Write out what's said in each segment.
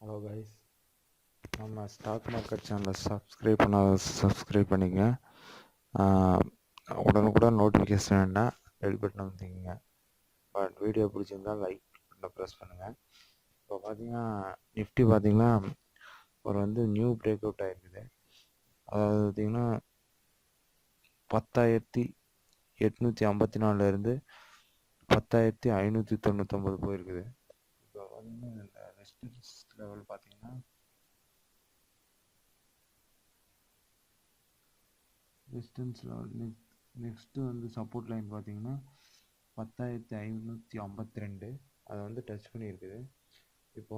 Hello guys, நம்ம stock market சேனலை subscribe பண்ணிங்க. உடனுக்குடன் நோட்டிஃபிகேஷன் என்ன ரெடி பட்டன் வந்துங்க. பட் வீடியோ பிடிச்சிருந்தா லைக் பட்டனை ப்ரெஸ் பண்ணுங்கள். இப்போ பார்த்தீங்கன்னா நிஃப்டி பார்த்தீங்கன்னா ஒரு நியூ பிரேக் அவுட் ஆகிருக்குது. அதாவது பார்த்திங்கன்னா 10,854 10,599 போயிருக்குது. இப்போ பார்த்தீங்கன்னா இந்த ரெசிஸ்டன்ஸ் லெவல் பார்த்தீங்கன்னா நெக்ஸ்ட்டு சப்போர்ட் லைன் பார்த்தீங்கன்னா 10,552 அதை டச் பண்ணியிருக்குது. இப்போ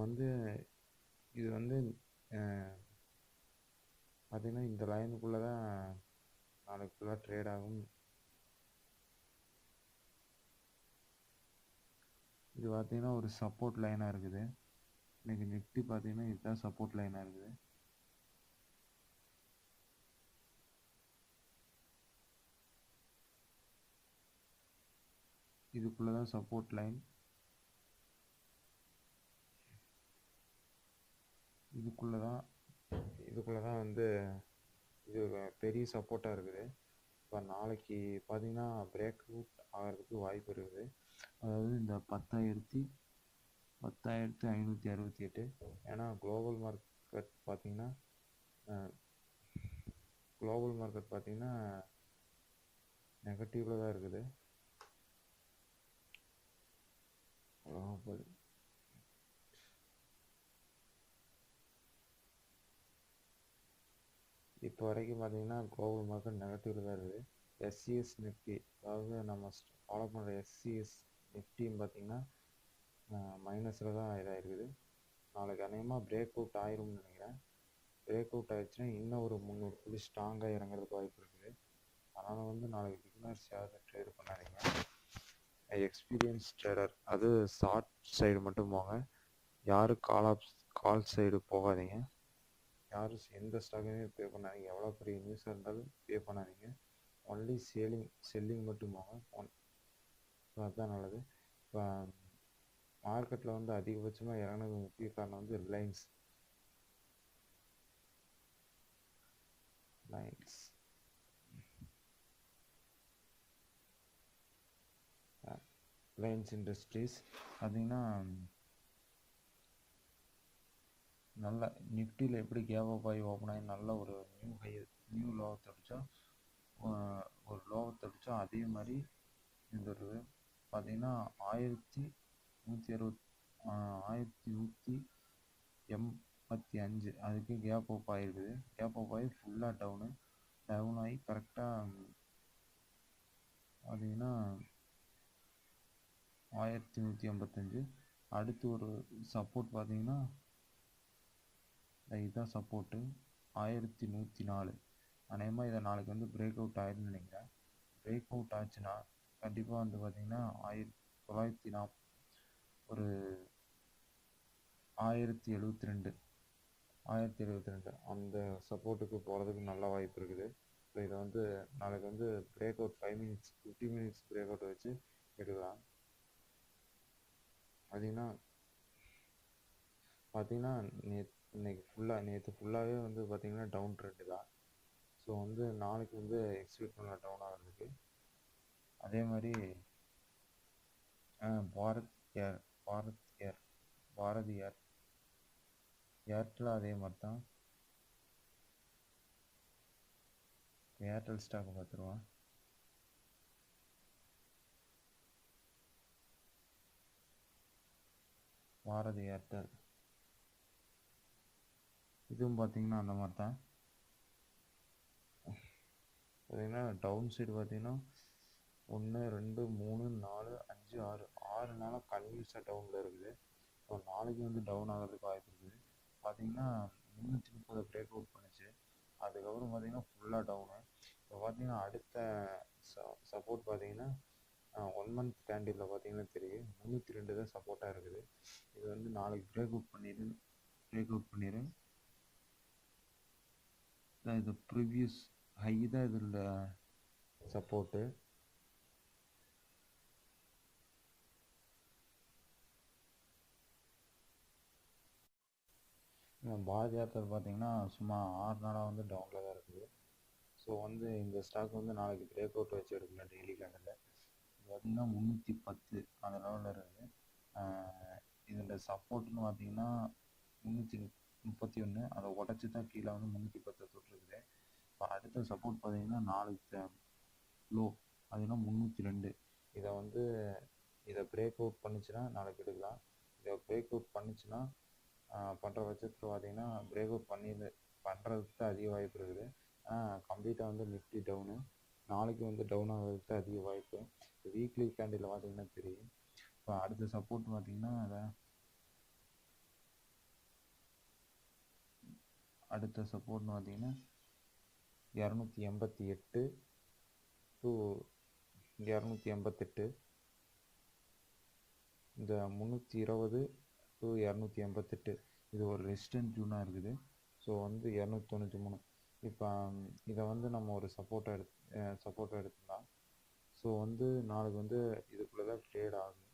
இது பார்த்தீங்கன்னா இந்த லைனுக்குள்ளே தான் நாளைக்கு ஃபுல்லாக ட்ரேட் ஆகும். இது பார்த்தீங்கன்னா ஒரு சப்போர்ட் லைனாக இருக்குது. இன்றைக்கி நிஃப்டி பார்த்தீங்கன்னா இதுதான் சப்போர்ட் லைனாக இருக்குது. இதுக்குள்ளே தான் சப்போர்ட் லைன். இதுக்குள்ளே தான் இது பெரிய சப்போர்ட்டாக இருக்குது. இப்போ நாளைக்கு பார்த்தீங்கன்னா பிரேக் அவுட் ஆகிறதுக்கு வாய்ப்பு இருக்குது. அதாவது இந்த 10,568. ஏன்னா குளோபல் மார்க்கெட் பார்த்தீங்கன்னா நெகட்டிவில் தான் இருக்குது. இப்போ வரைக்கும் பார்த்தீங்கன்னா குளோபல் மார்க்கெட் நெகட்டிவில் தான் இருக்குது. எஸ்சிஎஸ் நிஃப்டி, அதாவது நம்ம ஃபாலோ பண்ணுற எஸ்சிஎஸ் நிஃப்டின்னு பார்த்தீங்கன்னா மைனஸில் தான் இதாக இருக்குது. நாளைக்கு அநேகமாக பிரேக் அவுட் ஆயிரும்னு நினைக்கிறேன். பிரேக் அவுட் ஆயிடுச்சுன்னா இன்னும் ஒரு 300 புள்ளி ஸ்ட்ராங்காக இறங்குறதுக்கு வாய்ப்பு இருக்குது. அதனால் நாளைக்கு பிகினர்ஸ் யாரும் ட்ரேட் பண்ணாதீங்க. எக்ஸ்பீரியன்ஸ் ட்ரேடர், அது ஷார்ட் சைடு மட்டும் போங்க. யாரும் கால் சைடு போகாதீங்க. யாரும் எந்த ஸ்டாக்குமே பே பண்ணாதீங்க. எவ்வளோ பெரிய நியூஸாக இருந்தாலும் பே பண்ணாதீங்க. ஒன்லி செல்லிங் மட்டும் போங்க. அதுதான் நல்லது. இப்போ மார்க்கெட்டில் அதிகபட்சமாக இறங்கினது முக்கிய காரணம் ரிலையன்ஸ். ரிலையன்ஸ் இண்டஸ்ட்ரீஸ் பார்த்தீங்கன்னா நல்ல நிஃப்டியில் எப்படி கேப் அப் ஆகி ஓப்பன் ஆகி நல்ல ஒரு நியூ லோவை தடிச்சா அதே மாதிரி இந்த ஒரு பார்த்தீங்கன்னா 1185 அதுக்கு கேப் அப் ஆகிருக்குது. கேப் அப் ஆகி ஃபுல்லாக டவுன் ஆகி கரெக்டாக பார்த்தீங்கன்னா 1185. அடுத்து ஒரு சப்போர்ட் பார்த்தீங்கன்னா இதுதான் சப்போர்ட்டு 1104. அநேகமாக இதை நாளைக்கு பிரேக் அவுட் ஆயிருன்னு நினைக்கிறேன். பிரேக் அவுட் ஆச்சுன்னா கண்டிப்பாக பார்த்தீங்கன்னா 1940 ஒரு 1072 அந்த சப்போர்ட்டுக்கு போகிறதுக்கு நல்ல வாய்ப்பு இருக்குது. ஸோ இதை நாளைக்கு break out 50 minutes break out வச்சு எடுக்கலாம். பார்த்தீங்கன்னா நேற்று ஃபுல்லாகவே பார்த்தீங்கன்னா டவுன் ட்ரெண்டு தான். ஸோ நாளைக்கு எக்ஸ்பெக்ட் பண்ணலாம் டவுன் ஆகிறதுக்கு. அதே மாதிரி பாரதி ஏர்டெல் அதே மாதிரி தான். ஏர்டெல் ஸ்டாக் பார்த்துருவோம். பாரதி ஏர்டெல் இதுவும் பார்த்தீங்கன்னா அந்த மாதிரி தான். பார்த்தீங்கன்னா டவுன் சைடு பார்த்தீங்கன்னா 1 2 3 4 5 6 நாளாக கன்வியூஸாக டவுனில் இருக்குது. ஸோ நாளைக்கு டவுன் ஆகிறதுக்கு வாய்ப்பு இருக்குது. பார்த்தீங்கன்னா 330 பிரேக் அவுட் பண்ணிச்சு. அதுக்கப்புறம் பார்த்தீங்கன்னா ஃபுல்லாக டவுனு. இப்போ பார்த்தீங்கன்னா அடுத்த சப்போர்ட் பார்த்தீங்கன்னா 1 மந்த் கேண்டிலில் பார்த்தீங்கன்னா தெரியும் 302 தான் சப்போர்ட்டாக இருக்குது. இது நாளைக்கு பிரேக் அவுட் பண்ணிடு. இது ப்ரீவியஸ் ஹை தான் இதில் சப்போர்ட்டு. பாரதி ஏர்டெல் பார்த்தீங்கன்னா சும்மா 6 நாளாக வந்து டவுனில் தான் இருக்குது. ஸோ வந்து இந்த ஸ்டாக் வந்து நாளைக்கு பிரேக் அவுட் வச்சு எடுக்கலாம் டெய்லி கேண்டில். இது பார்த்திங்கன்னா 310 அந்த லெவலில் இருக்குது. இதில் சப்போர்ட்னு பார்த்தீங்கன்னா 331, அதை உடச்சி தான் கீழே வந்து 310 தொட்டிருக்குது. இப்போ அடுத்த சப்போர்ட் பார்த்தீங்கன்னா நாளைக்கு லோ அதுனா 302. இதை வந்து பிரேக் அவுட் பண்ணிச்சுன்னா நாளைக்கு எடுக்கலாம். இதை பிரேக் அவுட் பண்ணிச்சுன்னா பண்ணுற பட்சத்தில் பார்த்தீங்கன்னா பிரேக் அவுட் பண்ணுறதுக்கு தான் அதிக வாய்ப்பு இருக்குது. ஆனால் கம்ப்ளீட்டாக வந்து நிஃப்டி டவுனு, நாளைக்கு வந்து டவுன் ஆகிறதுக்கு தான் அதிக வாய்ப்பு. வீக்லி கேண்டில் பார்த்தீங்கன்னா தெரியும். இப்போ அடுத்த சப்போர்ட் பார்த்தீங்கன்னா அடுத்த சப்போர்ட்னு பார்த்தீங்கன்னா 288 டு 288, இந்த 320 டு 288 இது ஒரு ரெசிஸ்டன்ட் ஜூனாக இருக்குது. ஸோ வந்து 293. இப்போ இதை வந்து நம்ம ஒரு சப்போர்ட்டாக எடுத்துக்கலாம். ஸோ வந்து நாளைக்கு வந்து இதுக்குள்ளே தான் ட்ரேட் ஆகும்.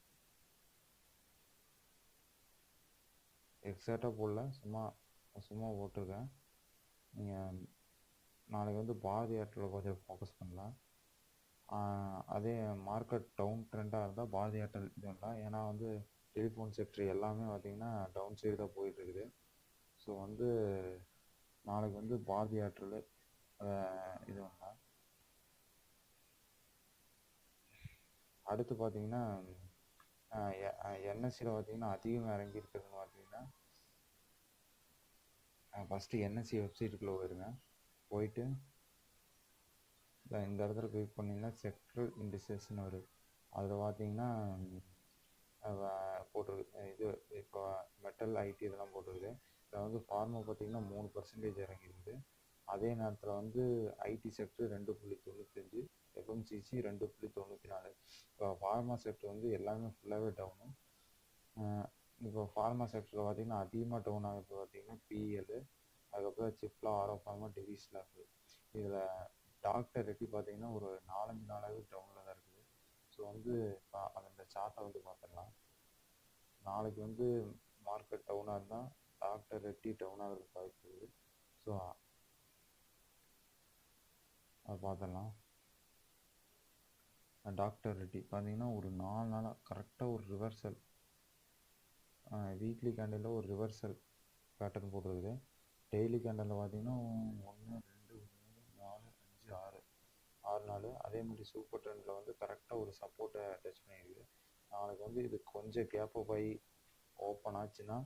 எக்ஸாக்டாக போடல, சும்மா போட்டிருக்கேன். நீங்கள் நாளைக்கு வந்து பாரதி ஏர்டெல்ல கொஞ்சம் ஃபோக்கஸ் பண்ணலாம். அதே மார்க்கெட் டவுன் ட்ரெண்டாக இருந்தால் பாரதி ஏர்டெல் இது பண்ணலாம். ஏன்னா வந்து டெலிஃபோன் செக்டர் எல்லாமே பார்த்திங்கன்னா டவுன் சைடு தான் போயிட்டுருக்குது. ஸோ வந்து நாளைக்கு வந்து பாரதி ஏர்டெல் இது பண்ணலாம். அடுத்து பார்த்தீங்கன்னா என்எஸ்சியில் பார்த்தீங்கன்னா அதிகமாக இறங்கி இருக்கிறதுன்னு பார்த்தீங்கன்னா ஃபஸ்ட்டு என்எஸ்சி வெப்சைட்டுக்குள்ளே போயிருங்க. போயிட்டு இந்த இடத்துல கிளிக் பண்ணிங்கன்னா செக்டரல் இண்டிசஸ்ன்னு வருது. அதில் பார்த்தீங்கன்னா போட்டிருக்கு இது இப்போ மெட்டல் ஐடி இதெல்லாம் போட்டிருக்கு. இதில் வந்து ஃபார்மா பார்த்தீங்கன்னா 3% இறங்கியிருக்குது. அதே நேரத்தில் வந்து ஐடி செக்டர் 2.95, எஃப்எம்சிசி 2.94. இப்போ ஃபார்மா செக்டர் வந்து எல்லாமே ஃபுல்லாகவே டவுனு. இப்போ ஃபார்மா செக்டரில் பார்த்தீங்கன்னா அதிகமாக டவுன் ஆகுது பார்த்தீங்கன்னா பிஎல், அதுக்கப்புறம் சிப்லா, ஆரோ ஃபார்மா, டிவிஸ்லாம் இருக்குது. இதில் டாக்டர் ரெட்டி பார்த்தீங்கன்னா ஒரு 4-5 நாளாகவே டவுனில் தான் இருக்குது. ஸோ வந்து அந்த சார்ட்டை வந்து பார்த்துடலாம். நாளைக்கு வந்து மார்க்கெட் டவுனாக இருந்தால் டாக்டர் ரெட்டி டவுன் ஆகிறதுக்கு வாய்ப்பு இருக்குது. ஸோ அதை பார்த்துடலாம். டாக்டர் ரெட்டி பார்த்தீங்கன்னா ஒரு 4 நாளாக கரெக்டாக ஒரு ரிவர்சல், வீக்லி கேண்டிலில் ஒரு ரிவர்சல் பேட்டர்ன் போட்டிருக்குது. டெய்லி கேண்டலில் பார்த்தீங்கன்னா 1 2 3 4 5 6 நாள். அதே மாதிரி சூப்பர் ட்ரெண்டில் வந்து கரெக்டாக ஒரு சப்போர்ட்டை டச் பண்ணியிருக்குது. நாளைக்கு வந்து இது கொஞ்சம் கேப் அப் ஆகி ஓப்பன் ஆச்சுன்னா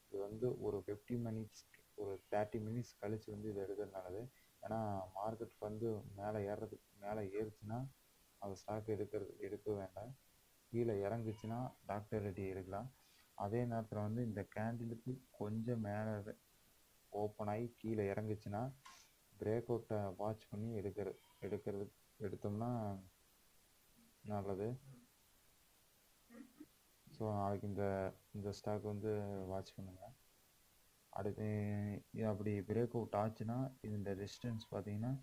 இது வந்து ஒரு 50 மினிட்ஸ் ஒரு 30 மினிட்ஸ் கழித்து வந்து இது எடுக்கிறது நல்லது. ஏன்னா மார்க்கெட் வந்து மேலே ஏறுச்சுன்னா அந்த ஸ்டாக் எடுக்க வேண்டாம். கீழே இறங்குச்சுன்னா டாக்டர் ரெட்டி எடுக்கலாம். அதே நேரத்தில் வந்து இந்த கேண்டிலுக்கு கொஞ்சம் மேலே ஓப்பன் ஆகி கீழே இறங்குச்சுன்னா பிரேக் அவுட்டை வாட்ச் பண்ணி எடுத்தோம்னா நல்லது. ஸோ நாளைக்கு இந்த ஸ்டாக் வந்து வாட்ச் பண்ணுங்கள். அடுத்து அப்படி பிரேக் அவுட் ஆச்சுன்னா இந்த ரெசிஸ்டன்ஸ் பார்த்தீங்கன்னா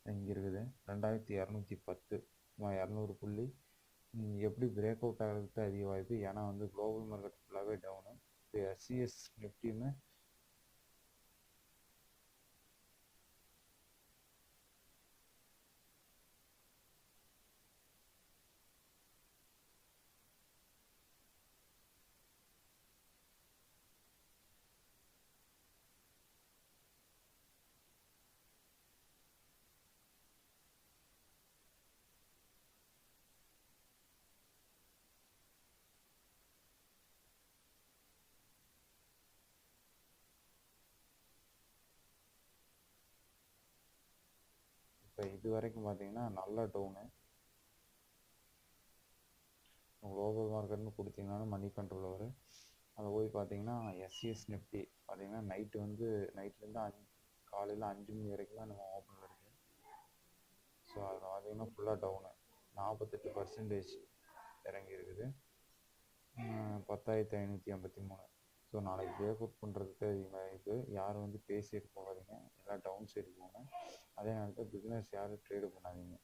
இங்கே இருக்குது 2210, 200 புள்ளி. எப்படி பிரேக் அவுட் ஆகிறதுக்கு அதிக வாய்ப்பு. ஏன்னா வந்து குளோபல் மார்க்கெட் ஃபுல்லாகவே டவுனு. இப்போ எஸ்சிஎஸ் நிஃப்டியுமே இப்போ இது வரைக்கும் பார்த்தீங்கன்னா நல்ல டவுனு. குளோபல் மார்க்கெட்னு கொடுத்தீங்கன்னாலும் மணி கண்ட்ரோல் வரும். அதை போய் பார்த்தீங்கன்னா எஸ்சிஎஸ் நிஃப்டி பார்த்தீங்கன்னா நைட்லேருந்து காலையில் 5 மணி வரைக்கும் தான் நம்ம ஓப்பனில் இருக்குது. ஸோ அதில் பார்த்தீங்கன்னா ஃபுல்லாக டவுனு 48% இறங்கி இருக்குது. 10,583. ஸோ நாளைக்கு பிரேக் அவுட் பண்ணுறதுக்கு அதிகமாக இருக்குது. யாரும் வந்து பேசிட்டு போகாதீங்க, எல்லாம் டவுன் சைடு போங்க. அதே நேரத்தில் பிஸ்னஸ் யாரும் ட்ரேடு பண்ணாதீங்க.